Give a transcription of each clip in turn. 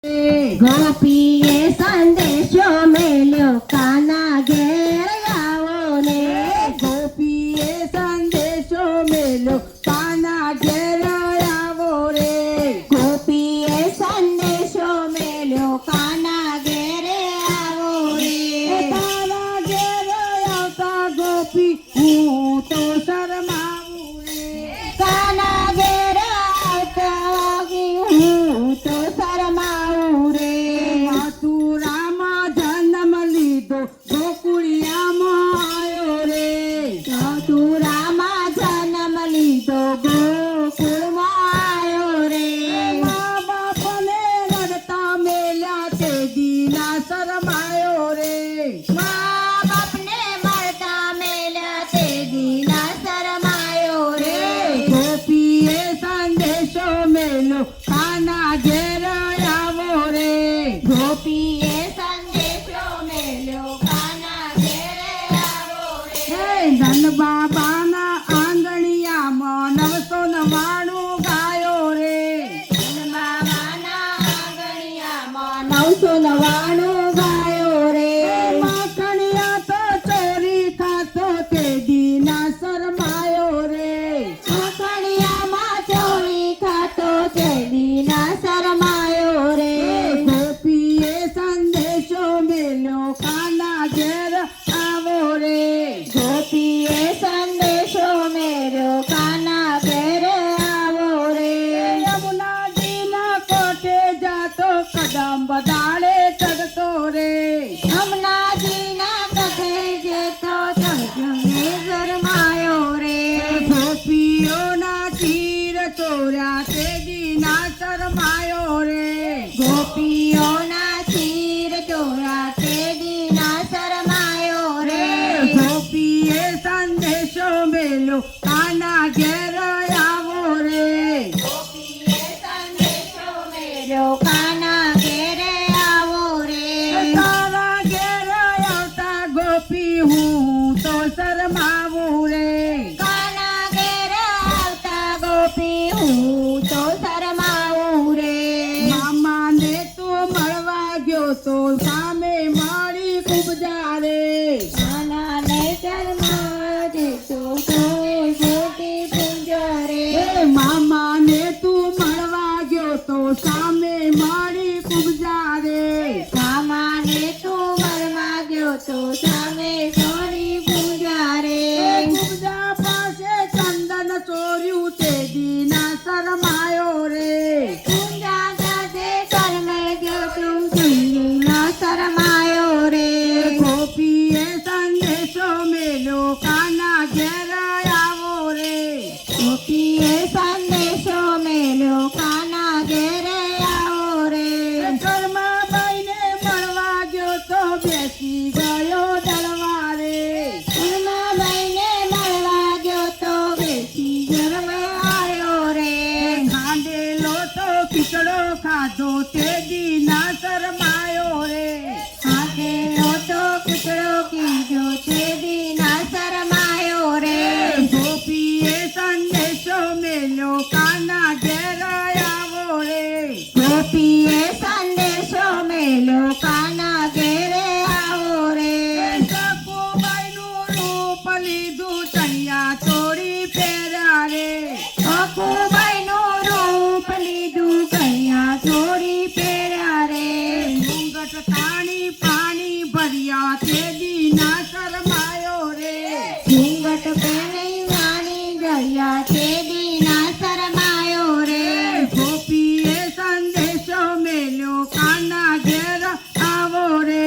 ગોપીએ સંદેશો મેલ્યો કાના ઘેર આવો ને ગોપીએ સંદેશો મેલ્યો કાના ઘેર આવો રે ગોપીએ સંદેશો મેલ્યો કાના ઘેરે આવો રે તારા ઘેર આવતા ગોપી હું તો શરમાવું રે કાના ઘેર આવતા હું તો શરમાવું રે મથુરામાં જન્મ લીધો ગોકુળિયામાં આવ્યો રે મથુરામાં જન્મ લીધો ગોકુળમાં આવ્યો રે મા બાપને રડતા મેલ્યા તે દીના શરમાયો રે મા બાપને મળતા મેલ્યા તે દીના શરમાયો રે ગોપીએ સંદેશો મેલ્યો કાના ઘેર આવો રે ગોપીએ સંદેશો મેલ્યો કાના ઘેરે આવો રે હે ધન બાબાના આંગણિયામાં 999 ગાયો રે બાબાના આંગણિયામાં 999 ગાયો રે માખણિયા તો ચોરી ખાતો તે દીના શરમાયો રે માખણિયામાં ચોરી ખાતો તે દીના શરમાયો રે ગોપીએ સંદેશો મેલ્યો કાના ઘેર આવો રે ગોપીએ સંદેશો મેલ્યો કાના ઘેરે આવો રે યમુનાજીના કોઠે જાતો કદમ બદાડે ચડતો રે હમણાજીના કથે જેતો ચંદ્રને શરમાયો રે ગોપીઓના ચીર ચોર્યા તે દીના શરમાયો રે ગોપીઓના ચીર ચોરા તે દીના શરમાયો રે ગોપીએ સંદેશો મેલ્યો કાના ઘેર આવો રે ગોપીએ સંદેશો મેલ્યો કાના ઘેરે આવો રે તારા ઘેર આવતા ગોપી હું તો શરમાવું રે કાના ઘેરે આવતા ગોપી હું તો શરમાવું રે મામાને તું મળવા ગયો તો સામે મારી કુબજા રે કાનાને શરમાવા દેતો કોઈ મોટી પૂજા રે મામાને તું મળવા ગયો તો સામે મારી કુબજા રે કામાને તું મરવા ગયો તો સામે સોની પૂજા રે કુબજા પાસે ચંદન ચોર્યું તે દીના શરમાયો રે પૂજા સાથે કર્મે ગયો તું સુંદરીના શરમાયો રે ગોપીએ સંદેશો મેલ્યો કાના ઘેર આવો રે ગોપીએ સંદેશો મેલ્યો કાના ઘેરે આવો રે કર્માબાઈને મળવા ગયો તો બેસી ગયો દળવા રે ઉમાબાઈને મળવા ગયો તો બેસી ઘરમાં આવ્યો રે ખાંડેલો તો ખીચડો ખાધો તે દીના શરમાયો રે ખાધેલો તો કૂતરો કીધો તે દીના શરમાયો રે ગોપીએ સંદેશો મેલ્યો કાના ઘેર આવો રે ગોપીએ સંદેશો મેલ્યો કાના ઘેરે આવો રે સકુબાઈનું રૂપ લીધું ચણિયા ચોળી પહેર્યા રે સકુબાઈનું રૂપ લીધું કન્યા ચોરી પહેર્યા રે ઘૂંઘટ તાણી પાણી ભર્યા તે દીના શરમાયો રે ઘૂંઘટ પહેરી વાણી દરિયા તે દીના શરમાયો રે ગોપીએ સંદેશો મેલ્યો કાના ઘેર આવો રે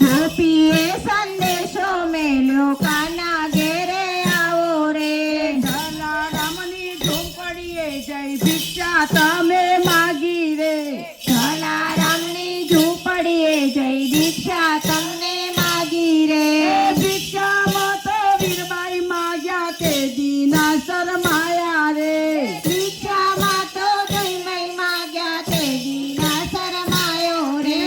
ગોપીએ સંદેશો મેલ્યો કાના ઘેરે આવો રે જલારામની ઝૂંપડીએ જઈ ભિક્ષા તમે માગી રે જલારામની ઝૂંપડીએ જઈ દીક્ષા તમને માગી રે ભિક્ષામાં તો વીરબાઈ માગ્યા તે દીના શરમાયા રે દીક્ષામાં તો જયમય માગ્યા તે દીના શરમાયો રે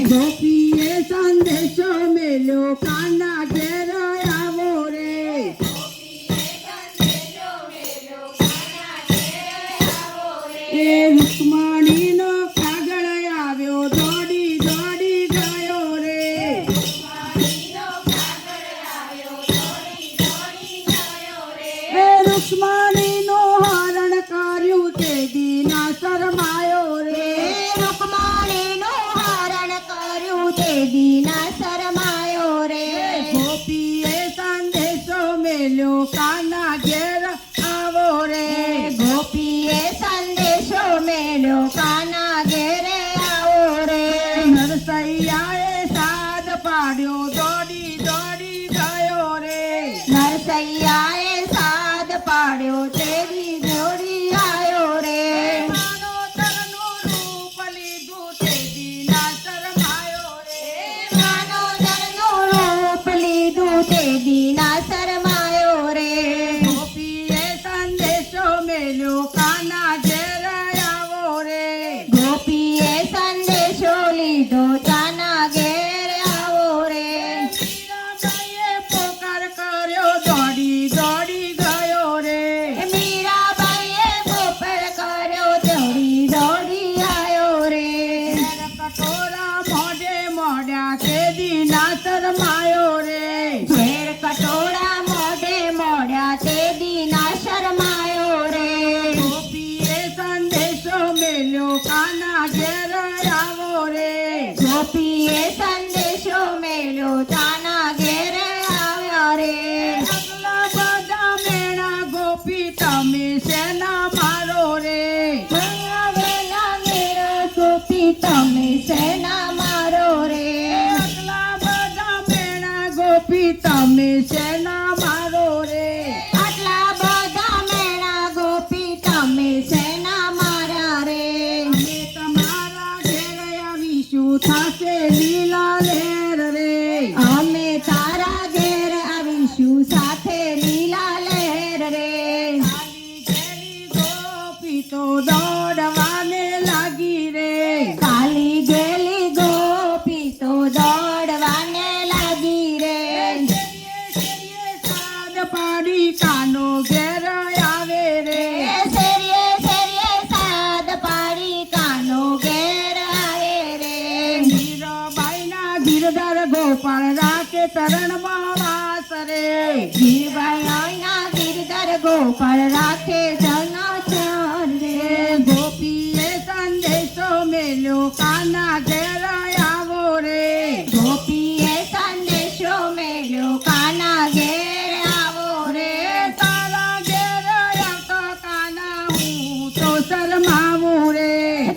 ગોપીએ સંદેશો મેલ્યો કાના ઘેર આવો રે એ રૂકમણીનો કાગળ આવ્યો તે દીના શરમાયો રે ગોપીએ સંદેશો મેલ્યો કાના ઘેર આવો રે ગોપીએ સંદેશો મેલ્યો કાના ઘેરે આવો રે નરસૈયાએ સાદ પાડ્યો દોડી દોડી ગયો રે નરસૈયાએ સાદ પાડ્યો તેરી જોડી આવ્યો રે માનોતરનું રૂપ લીધું તે દીના શરમાયો રે માનોદરનું રૂપ લીધું તે દીના શરમાયો રે ગોપીએ સંદેશો મેલ્યો કાના ઘેર આવો રે ગોપીએ સંદેશો લીધો કાના ઘેર આવો રે મીરાબાઈએ પોકાર કર્યો દોડી દોડી ગયો રે મીરાબાઈએ પોપર કર્યો દોડી દોડી આવ્યો રે કટોરા મોઢે મોઢ્યા તે દીના શરમાયો રે ઝેર કટોળા મોઢે મોડ્યા તે દીના શરમાયો રે ગોપીએ સંદેશો મેલ્યો કાના ઘેર આવો રે ગોપીએ સંદેશો મેલ્યો કાના ઘેરે આવ્યા રે આટલા બધા મેણા ગોપી તમે શેના મારો રે વેલા મેરા ગોપી તમે સેના મારો રે આટલા બધા મેણા ગોપી તમે શેના મારો રે આટલા બધા મેળા ગોપી તમે સેના મારા રે અમે તમારા ઘેર આવીશું થાશે લીલા લહેર રે અમે તારા ઘેર આવીશું સાથે લીલા લહેર રે ખાલી ઘેરી ગોપી તો દોડવાને લાગી રે કાલી ગેલી ગોપી તો દોડવાને લાગી રે શેરીએ શેરીએ સાદ પાડી કાનો ઘેર આવે રે શેરીએ શેરીએ સાદ પાડી કાનો ઘેર આવે રે મીરાબાઈના ગીરધાર ગોપાળ રાખે ચરણમાં વાસ રે જીવણના ગિરધર ગોપાળ રાખે જનાચર રે ગોપીએ સંદેશો મેલ્યો કાના ઘેર આવો રે ગોપીએ સંદેશો મેલ્યો કાના ઘેર આવો રે તારા ઘેર આવતો કાના હું તો શરમાવું રે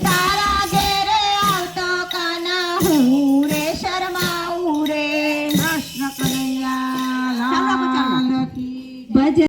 તારા ઘેરે આવતો કાના હું